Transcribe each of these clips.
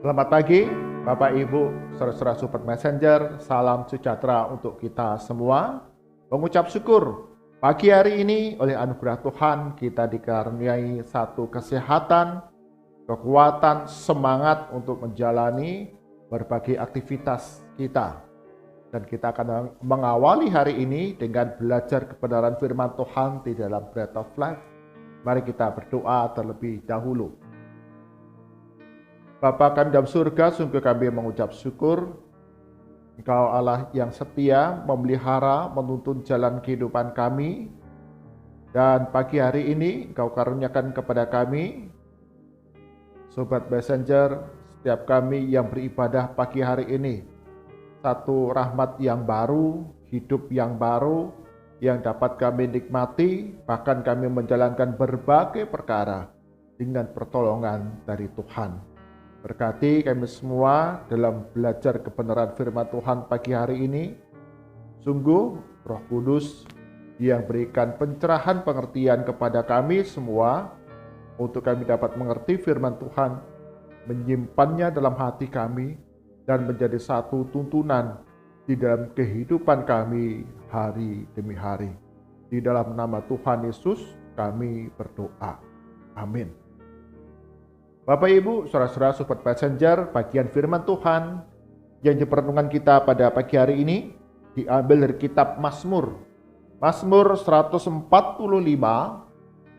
Selamat pagi, Bapak Ibu, saudara-saudara Super Messenger. Salam sejahtera untuk kita semua. Mengucap syukur pagi hari ini oleh anugerah Tuhan kita dikaruniai satu kesehatan, kekuatan, semangat untuk menjalani berbagai aktivitas kita. Dan kita akan mengawali hari ini dengan belajar kebenaran firman Tuhan di dalam Bread of Life. Mari kita berdoa terlebih dahulu. Bapa kami dalam surga, sungguh kami mengucap syukur. Engkau Allah yang setia, memelihara, menuntun jalan kehidupan kami. Dan pagi hari ini Engkau karuniakan kepada kami, Sobat Messenger, setiap kami yang beribadah pagi hari ini, satu rahmat yang baru, hidup yang baru, yang dapat kami nikmati, bahkan kami menjalankan berbagai perkara dengan pertolongan dari Tuhan. Berkati kami semua dalam belajar kebenaran firman Tuhan pagi hari ini. Sungguh Roh Kudus yang berikan pencerahan pengertian kepada kami semua untuk kami dapat mengerti firman Tuhan, menyimpannya dalam hati kami dan menjadi satu tuntunan di dalam kehidupan kami hari demi hari. Di dalam nama Tuhan Yesus kami berdoa. Amin. Bapak Ibu, saudara-saudara Sobat Messenger, bagian firman Tuhan yang diperenungkan kita pada pagi hari ini diambil dari kitab Mazmur. Mazmur 145,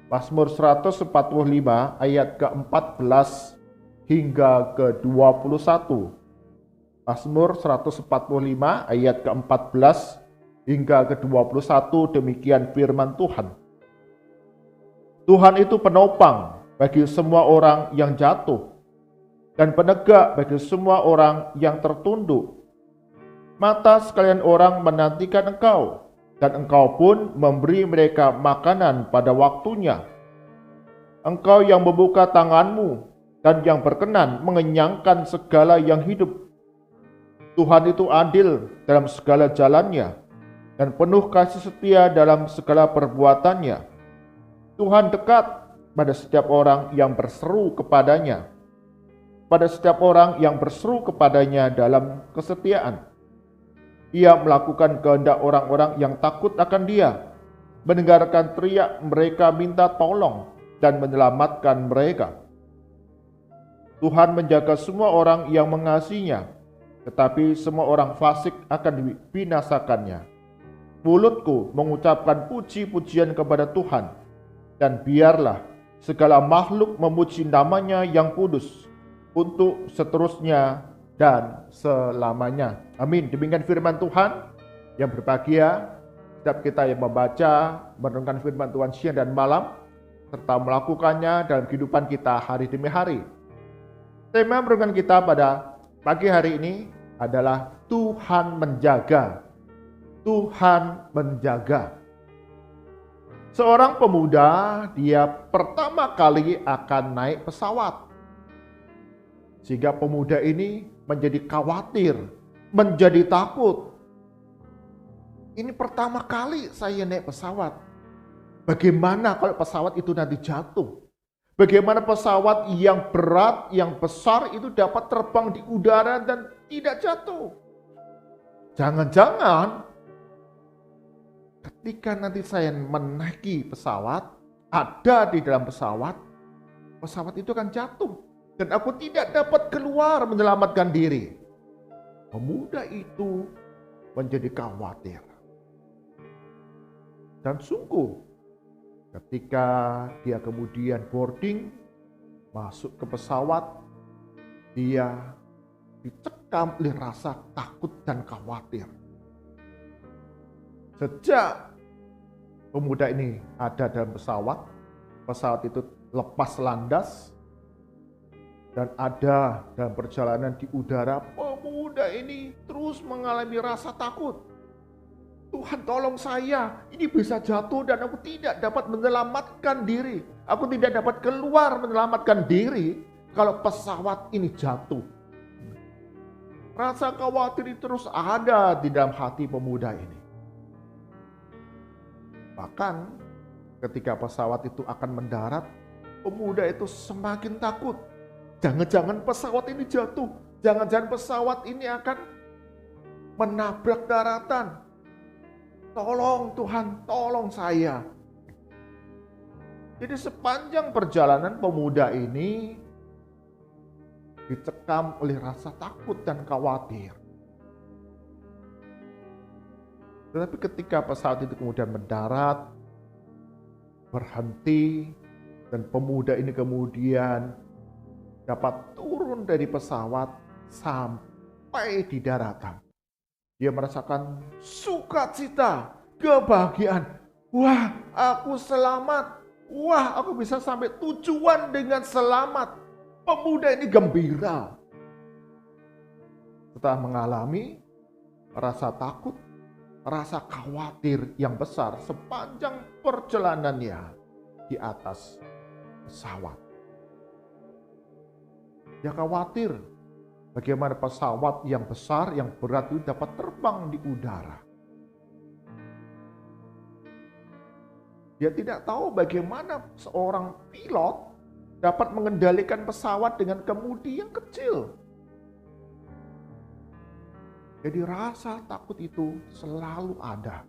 Mazmur 145 ayat ke-14 hingga ke-21. Mazmur 145 ayat ke-14 hingga ke-21, demikian firman Tuhan. Tuhan itu penopang bagi semua orang yang jatuh, dan penegak bagi semua orang yang tertunduk. Mata sekalian orang menantikan Engkau, dan Engkau pun memberi mereka makanan pada waktunya. Engkau yang membuka tanganmu, dan yang berkenan mengenyangkan segala yang hidup. Tuhan itu adil dalam segala jalannya, dan penuh kasih setia dalam segala perbuatannya. Tuhan dekat pada setiap orang yang berseru kepadanya, pada setiap orang yang berseru kepadanya dalam kesetiaan. Ia melakukan kehendak orang-orang yang takut akan Dia, mendengarkan teriak mereka minta tolong dan menyelamatkan mereka. Tuhan menjaga semua orang yang mengasihinya, tetapi semua orang fasik akan dibinasakannya. Mulutku mengucapkan puji-pujian kepada Tuhan, dan biarlah segala makhluk memuji namanya yang kudus untuk seterusnya dan selamanya. Amin. Demikian firman Tuhan. Yang berbahagia setiap kita yang membaca, merenungkan firman Tuhan siang dan malam, serta melakukannya dalam kehidupan kita hari demi hari. Tema merenungkan kita pada pagi hari ini adalah Tuhan menjaga. Tuhan menjaga. Seorang pemuda, dia pertama kali akan naik pesawat. Sehingga pemuda ini menjadi khawatir, menjadi takut. Ini pertama kali saya naik pesawat. Bagaimana kalau pesawat itu nanti jatuh? Bagaimana pesawat yang berat, yang besar itu dapat terbang di udara dan tidak jatuh? Jangan-jangan ketika nanti saya menaiki pesawat, ada di dalam pesawat, pesawat itu akan jatuh. Dan aku tidak dapat keluar menyelamatkan diri. Pemuda itu menjadi khawatir. Dan sungguh, ketika dia kemudian boarding, masuk ke pesawat, dia dicekam oleh rasa takut dan khawatir. Sejak pemuda ini ada dalam pesawat, pesawat itu lepas landas, dan ada dalam perjalanan di udara, pemuda ini terus mengalami rasa takut. Tuhan tolong saya, ini bisa jatuh dan aku tidak dapat menyelamatkan diri. Aku tidak dapat keluar menyelamatkan diri kalau pesawat ini jatuh. Rasa khawatir terus ada di dalam hati pemuda ini. Bahkan ketika pesawat itu akan mendarat, pemuda itu semakin takut, Jangan-jangan pesawat ini jatuh. Jangan-jangan pesawat ini akan menabrak daratan. Tolong Tuhan, tolong saya. Jadi sepanjang perjalanan pemuda ini dicekam oleh rasa takut dan khawatir. Tetapi ketika pesawat itu kemudian mendarat, berhenti, dan pemuda ini kemudian dapat turun dari pesawat sampai di daratan. Dia merasakan sukacita, kebahagiaan. Wah, aku selamat. Wah, aku bisa sampai tujuan dengan selamat. Pemuda ini gembira. Setelah mengalami rasa takut, rasa khawatir yang besar sepanjang perjalanannya di atas pesawat. Dia khawatir bagaimana pesawat yang besar, yang berat itu dapat terbang di udara. Dia tidak tahu bagaimana seorang pilot dapat mengendalikan pesawat dengan kemudi yang kecil. Jadi rasa takut itu selalu ada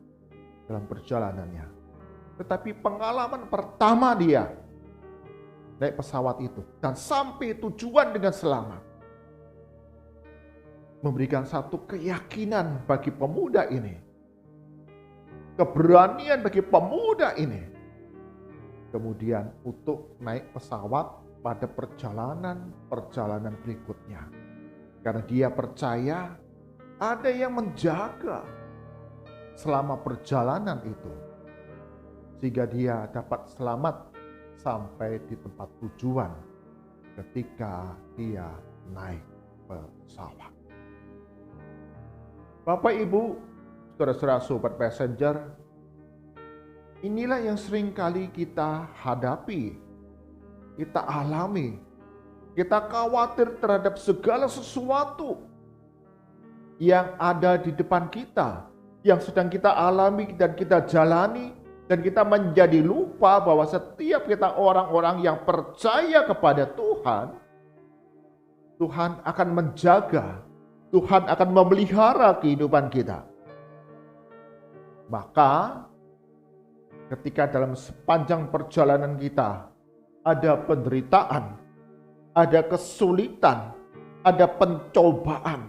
dalam perjalanannya. Tetapi pengalaman pertama dia naik pesawat itu dan sampai tujuan dengan selamat, memberikan satu keyakinan bagi pemuda ini, keberanian bagi pemuda ini, kemudian untuk naik pesawat pada perjalanan berikutnya. Karena dia percaya ada yang menjaga selama perjalanan itu, sehingga dia dapat selamat sampai di tempat tujuan ketika dia naik pesawat. Bapak, Ibu, saudara-saudara, sobat passenger, inilah yang sering kali kita hadapi, kita alami. Kita khawatir terhadap segala sesuatu yang ada di depan kita, yang sedang kita alami dan kita jalani, dan kita menjadi lupa bahwa setiap kita orang-orang yang percaya kepada Tuhan, Tuhan akan menjaga, Tuhan akan memelihara kehidupan kita. Maka ketika dalam sepanjang perjalanan kita ada penderitaan, ada kesulitan, ada pencobaan,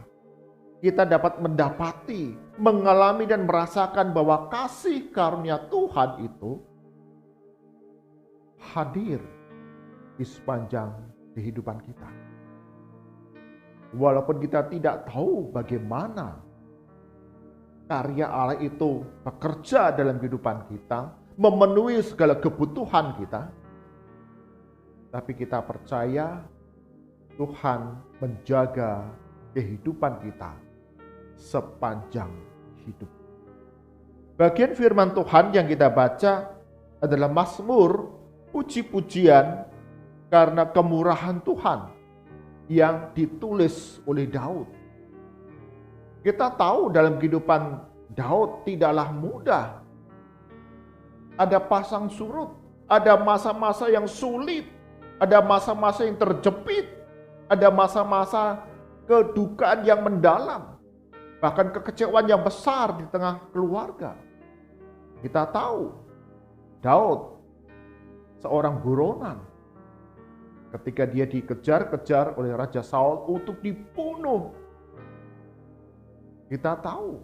kita dapat mendapati, mengalami dan merasakan bahwa kasih karunia Tuhan itu hadir di sepanjang kehidupan kita. Walaupun kita tidak tahu bagaimana karya Allah itu bekerja dalam kehidupan kita, memenuhi segala kebutuhan kita, tapi kita percaya Tuhan menjaga kehidupan kita sepanjang hidup. Bagian firman Tuhan yang kita baca adalah Mazmur, puji-pujian karena kemurahan Tuhan yang ditulis oleh Daud. Kita tahu dalam kehidupan Daud tidaklah mudah. Ada pasang surut, ada masa-masa yang sulit, ada masa-masa yang terjepit, ada masa-masa kedukaan yang mendalam, bahkan kekecewaan yang besar di tengah keluarga. Kita tahu Daud seorang buronan ketika dia dikejar-kejar oleh Raja Saul untuk dibunuh. Kita tahu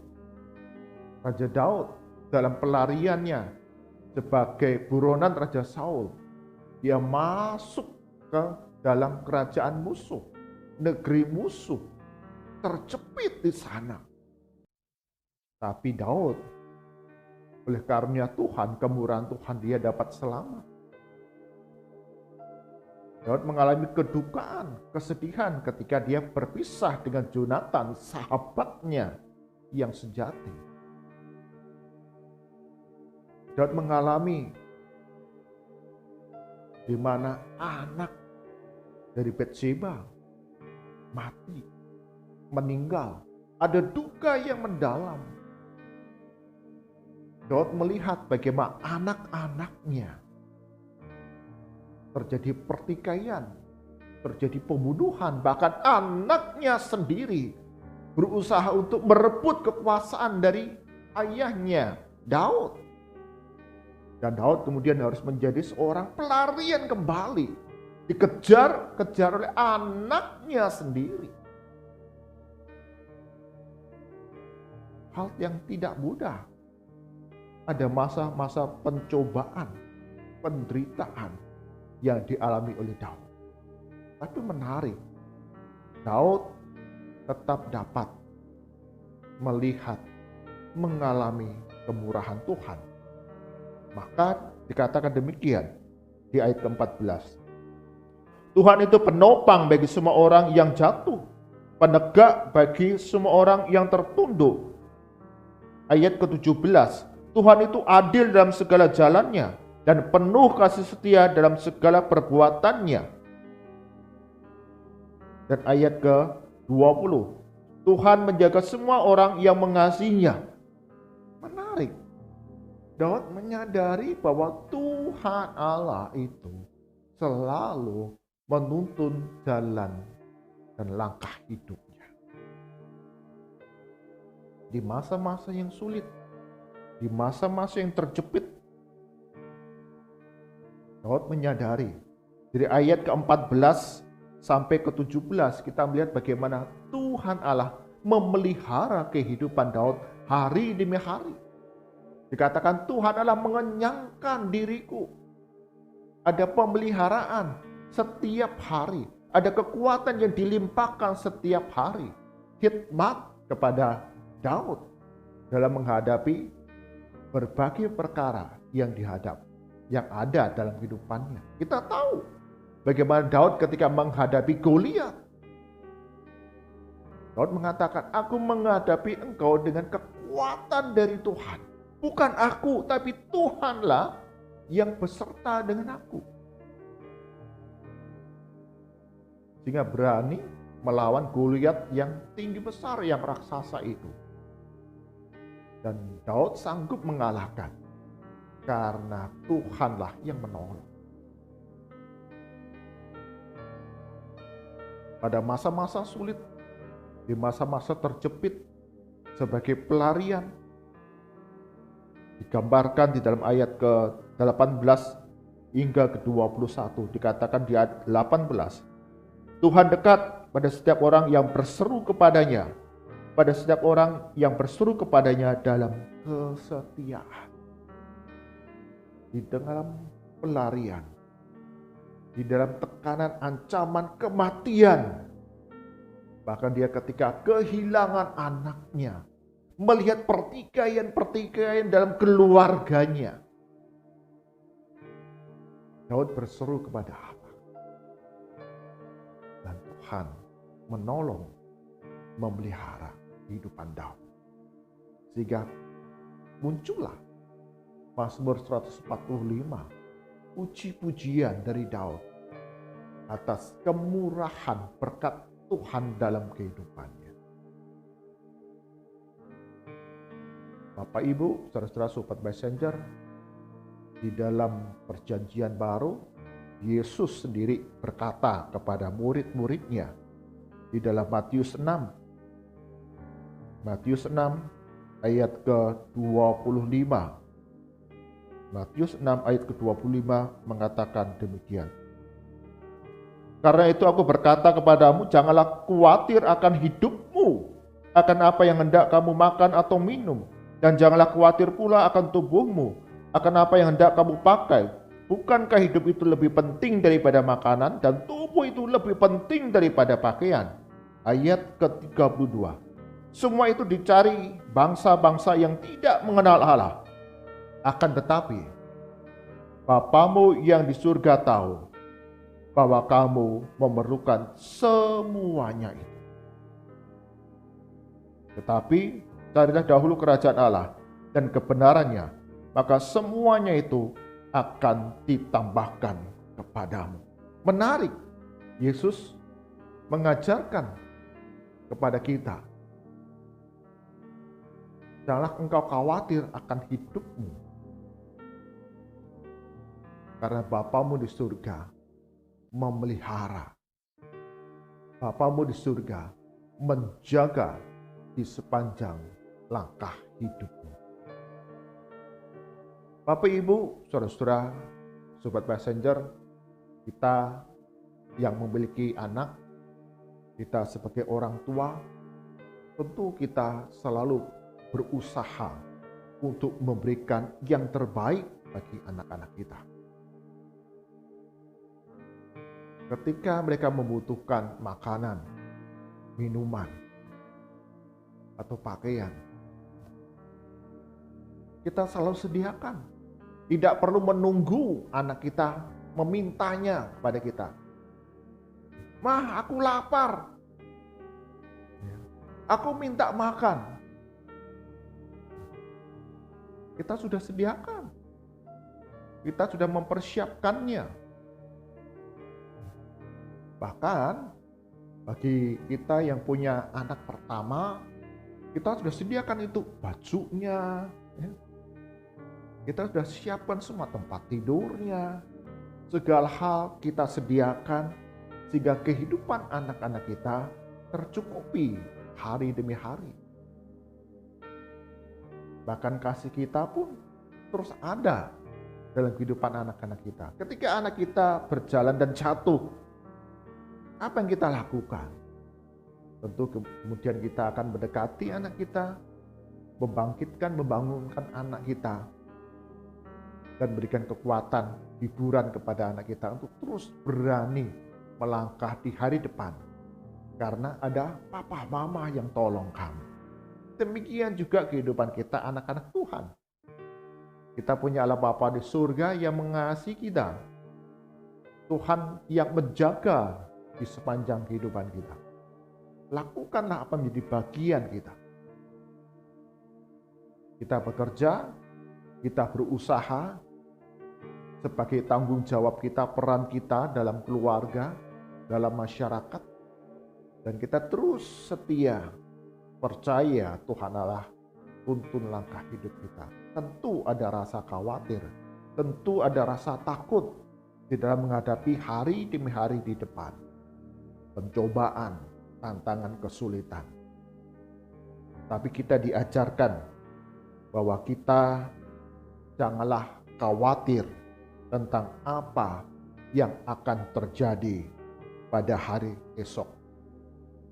Raja Daud dalam pelariannya sebagai buronan Raja Saul, dia masuk ke dalam kerajaan musuh, negeri musuh, terjepit di sana. Tapi Daud, oleh karunia Tuhan, kemurahan Tuhan, dia dapat selamat. Daud mengalami kedukaan, kesedihan ketika dia berpisah dengan Jonatan, sahabatnya yang sejati. Daud mengalami di mana anak dari Batsheba mati, meninggal. Ada duka yang mendalam. Daud melihat bagaimana anak-anaknya terjadi pertikaian, terjadi pembunuhan, bahkan anaknya sendiri berusaha untuk merebut kekuasaan dari ayahnya Daud. Dan Daud kemudian harus menjadi seorang pelarian kembali, dikejar-kejar oleh anaknya sendiri. Hal yang tidak mudah. Ada masa-masa pencobaan, penderitaan yang dialami oleh Daud. Tapi menarik, Daud tetap dapat melihat, mengalami kemurahan Tuhan. Maka dikatakan demikian di ayat ke-14. Tuhan itu penopang bagi semua orang yang jatuh, penegak bagi semua orang yang tertunduk. Ayat ke-17, Tuhan itu adil dalam segala jalannya dan penuh kasih setia dalam segala perbuatannya. Dan ayat ke-20, Tuhan menjaga semua orang yang mengasihinya. Menarik. Daud menyadari bahwa Tuhan Allah itu selalu menuntun jalan dan langkah hidupnya. Di masa-masa yang sulit, di masa-masa yang terjepit, Daud menyadari. Dari ayat ke-14 sampai ke-17 kita melihat bagaimana Tuhan Allah memelihara kehidupan Daud hari demi hari. Dikatakan Tuhan Allah mengenyangkan diriku. Ada pemeliharaan setiap hari. Ada kekuatan yang dilimpahkan setiap hari. Hikmat kepada Daud dalam menghadapi berbagai perkara yang ada dalam kehidupannya. Kita tahu bagaimana Daud ketika menghadapi Goliat. Daud mengatakan, aku menghadapi engkau dengan kekuatan dari Tuhan. Bukan aku, tapi Tuhanlah yang beserta dengan aku. Sehingga berani melawan Goliat yang tinggi besar, yang raksasa itu. Dan Daud sanggup mengalahkan karena Tuhanlah yang menolong. Pada masa-masa sulit, di masa-masa terjepit sebagai pelarian, digambarkan di dalam ayat ke-18 hingga ke-21, dikatakan di ayat 18, Tuhan dekat pada setiap orang yang berseru kepadanya, pada setiap orang yang berseru kepadanya dalam kesetiaan. Di dalam pelarian, di dalam tekanan ancaman kematian, bahkan dia ketika kehilangan anaknya, melihat pertikaian-pertikaian dalam keluarganya, Daud berseru kepada Allah. Dan Tuhan menolong, memelihara kehidupan Daud. Sehingga muncullah Mazmur 145, puji-pujian dari Daud atas kemurahan berkat Tuhan dalam kehidupannya. Bapak Ibu, saudara-saudara sobat messenger, di dalam perjanjian baru, Yesus sendiri berkata kepada murid-muridnya di dalam Matius 6 ayat ke-25. Matius 6 ayat ke-25 mengatakan demikian. Karena itu aku berkata kepadamu, janganlah khawatir akan hidupmu, akan apa yang hendak kamu makan atau minum, dan janganlah khawatir pula akan tubuhmu, akan apa yang hendak kamu pakai. Bukankah hidup itu lebih penting daripada makanan, dan tubuh itu lebih penting daripada pakaian? Ayat ke-32. Semua itu dicari bangsa-bangsa yang tidak mengenal Allah. Akan tetapi, Bapamu yang di surga tahu bahwa kamu memerlukan semuanya itu. Tetapi, carilah dahulu kerajaan Allah dan kebenarannya, maka semuanya itu akan ditambahkan kepadamu. Menarik, Yesus mengajarkan kepada kita, janganlah engkau khawatir akan hidupmu, karena Bapamu di surga memelihara Bapamu di surga menjaga di sepanjang langkah hidupmu. Bapak, Ibu, saudara-saudara, sobat messenger, kita yang memiliki anak, kita sebagai orang tua, tentu kita selalu berusaha untuk memberikan yang terbaik bagi anak-anak kita. Ketika mereka membutuhkan makanan, minuman, atau pakaian, kita selalu sediakan. Tidak perlu menunggu anak kita memintanya kepada kita. "Mah, aku lapar. Aku minta makan." Kita sudah sediakan. Kita sudah mempersiapkannya. Bahkan bagi kita yang punya anak pertama, kita sudah sediakan itu bajunya, kita sudah siapkan semua tempat tidurnya, segala hal kita sediakan sehingga kehidupan anak-anak kita tercukupi hari demi hari. Bahkan kasih kita pun terus ada dalam kehidupan anak-anak kita. Ketika anak kita berjalan dan jatuh, apa yang kita lakukan? Tentu kemudian kita akan mendekati anak kita, membangkitkan, membangunkan anak kita, dan berikan kekuatan, hiburan kepada anak kita untuk terus berani melangkah di hari depan. Karena ada papa mama yang tolong kamu. Demikian juga kehidupan kita anak-anak Tuhan. Kita punya Allah Bapa di surga yang mengasihi kita. Tuhan yang menjaga di sepanjang kehidupan kita. Lakukanlah apa menjadi bagian kita. Kita bekerja, kita berusaha sebagai tanggung jawab kita, peran kita dalam keluarga, dalam masyarakat. Dan kita terus setia, percaya Tuhan Allah tuntun langkah hidup kita. Tentu ada rasa khawatir, tentu ada rasa takut di dalam menghadapi hari demi hari di depan. Pencobaan, tantangan, kesulitan. Tapi kita diajarkan bahwa kita janganlah khawatir tentang apa yang akan terjadi pada hari esok.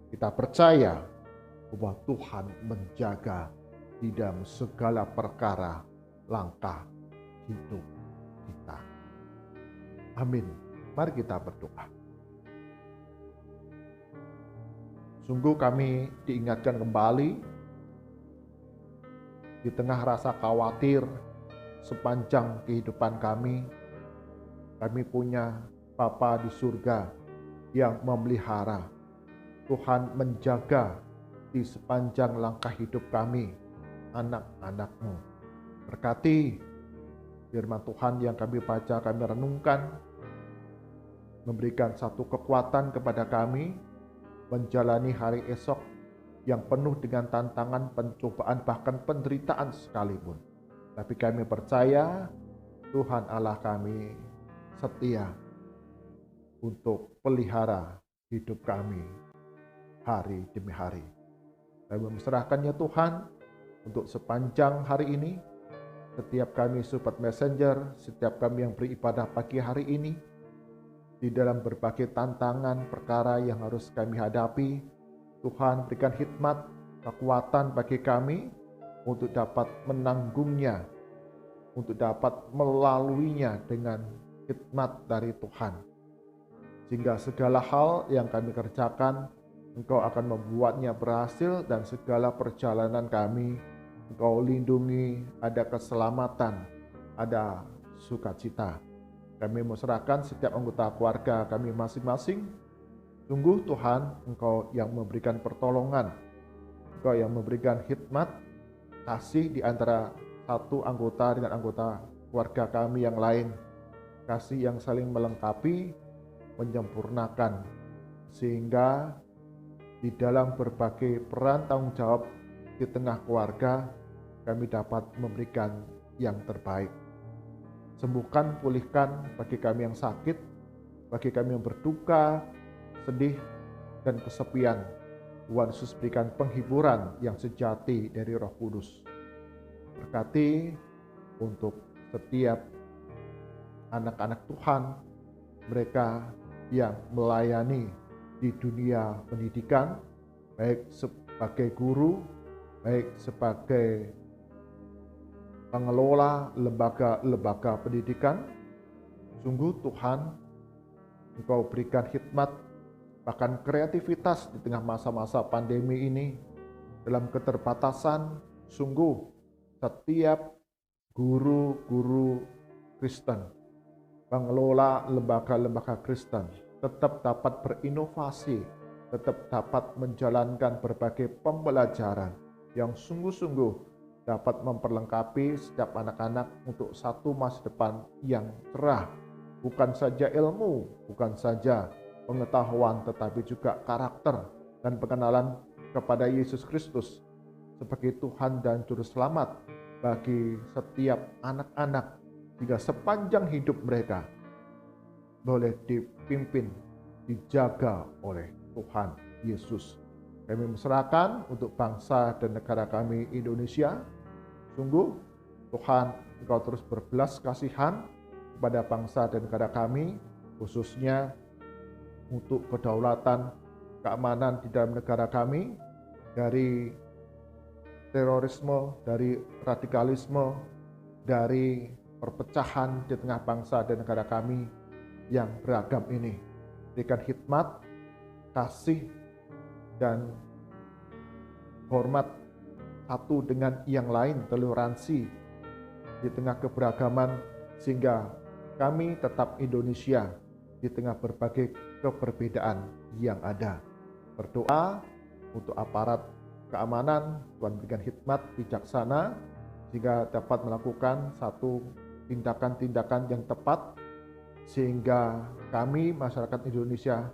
Kita percaya bahwa Tuhan menjaga di dalam segala perkara langkah hidup kita. Amin. Mari kita berdoa. Sungguh kami diingatkan kembali di tengah rasa khawatir sepanjang kehidupan kami punya Bapa di surga yang memelihara. Tuhan menjaga di sepanjang langkah hidup kami, anak-anak-Mu. Berkati firman Tuhan yang kami baca, kami renungkan, memberikan satu kekuatan kepada kami, menjalani hari esok yang penuh dengan tantangan, pencobaan, bahkan penderitaan sekalipun. Tapi kami percaya Tuhan Allah kami setia untuk pelihara hidup kami hari demi hari. Kami menyerahkannya Tuhan untuk sepanjang hari ini. Setiap kami sobat messenger, setiap kami yang beribadah pagi hari ini, di dalam berbagai tantangan, perkara yang harus kami hadapi, Tuhan berikan hikmat, kekuatan bagi kami untuk dapat menanggungnya, untuk dapat melaluinya dengan hikmat dari Tuhan. Sehingga segala hal yang kami kerjakan, Engkau akan membuatnya berhasil, dan segala perjalanan kami, Engkau lindungi, ada keselamatan, ada sukacita. Kami menyerahkan setiap anggota keluarga kami masing-masing. Sungguh Tuhan, Engkau yang memberikan pertolongan, Engkau yang memberikan hikmat, kasih di antara satu anggota dengan anggota keluarga kami yang lain. Kasih yang saling melengkapi, menyempurnakan, sehingga di dalam berbagai peran tanggung jawab di tengah keluarga, kami dapat memberikan yang terbaik. Sembuhkan, pulihkan bagi kami yang sakit, bagi kami yang berduka, sedih, dan kesepian. Tuhan Yesus berikan penghiburan yang sejati dari Roh Kudus. Berkati untuk setiap anak-anak Tuhan, mereka yang melayani di dunia pendidikan, baik sebagai guru, baik sebagai pengelola lembaga-lembaga pendidikan. Sungguh Tuhan, Engkau berikan hikmat, bahkan kreativitas di tengah masa-masa pandemi ini. Dalam keterbatasan, sungguh setiap guru-guru Kristen, pengelola lembaga-lembaga Kristen tetap dapat berinovasi, tetap dapat menjalankan berbagai pembelajaran yang sungguh-sungguh dapat memperlengkapi setiap anak-anak untuk satu masa depan yang cerah. Bukan saja ilmu, bukan saja pengetahuan, tetapi juga karakter dan pengenalan kepada Yesus Kristus sebagai Tuhan dan Juru Selamat bagi setiap anak-anak, hingga sepanjang hidup mereka boleh dipimpin, dijaga oleh Tuhan Yesus. Kami serahkan untuk bangsa dan negara kami Indonesia. Sungguh Tuhan, Engkau terus berbelas kasihan kepada bangsa dan negara kami, khususnya untuk kedaulatan, keamanan di dalam negara kami, dari terorisme, dari radikalisme, dari perpecahan di tengah bangsa dan negara kami yang beragam ini. Berikan hikmat, kasih, dan hormat satu dengan yang lain, toleransi di tengah keberagaman, sehingga kami tetap Indonesia di tengah berbagai keberbedaan yang ada. Berdoa untuk aparat keamanan, Tuhan berikan hikmat bijaksana sehingga dapat melakukan satu tindakan-tindakan yang tepat, sehingga kami masyarakat Indonesia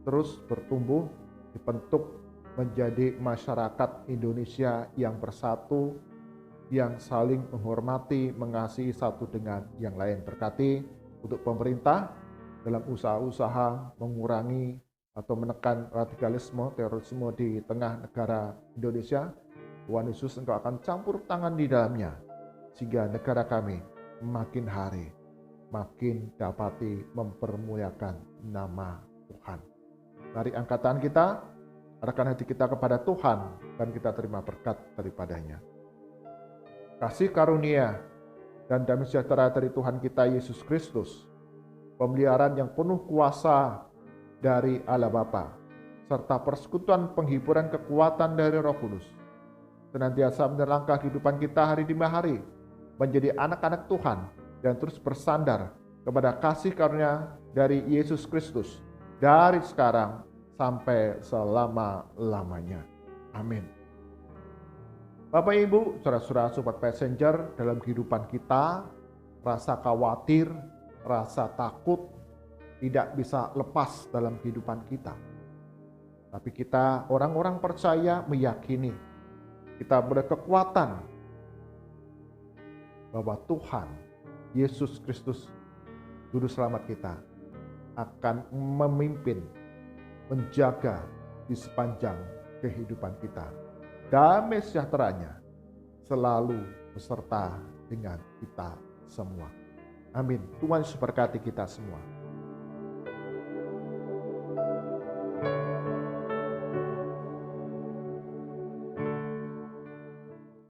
terus bertumbuh, dibentuk menjadi masyarakat Indonesia yang bersatu, yang saling menghormati, mengasihi satu dengan yang lain. Berkati untuk pemerintah dalam usaha-usaha mengurangi atau menekan radikalisme, terorisme di tengah negara Indonesia. Tuhan Yesus, Engkau akan campur tangan di dalamnya, sehingga negara kami makin hari makin dapati mempermuliakan nama Tuhan. Mari angkat tangan kita, arahkan hati kita kepada Tuhan, dan kita terima berkat daripadanya. Kasih karunia dan damai sejahtera dari Tuhan kita Yesus Kristus, pemeliharaan yang penuh kuasa dari Allah Bapa, serta persekutuan penghiburan kekuatan dari Roh Kudus, senantiasa menyerangkah kehidupan kita hari demi hari, menjadi anak-anak Tuhan, dan terus bersandar kepada kasih karunia dari Yesus Kristus, dari sekarang sampai selama-lamanya. Amin. Bapak Ibu, saudara-saudara sobat passenger, dalam kehidupan kita, rasa khawatir, rasa takut tidak bisa lepas dalam kehidupan kita. Tapi kita orang-orang percaya meyakini, kita berkekuatan bahwa Tuhan Yesus Kristus, Juru Selamat kita, akan memimpin, menjaga di sepanjang kehidupan kita. Damai sejahteranya selalu beserta dengan kita semua. Amin. Tuhan Yesus berkati kita semua.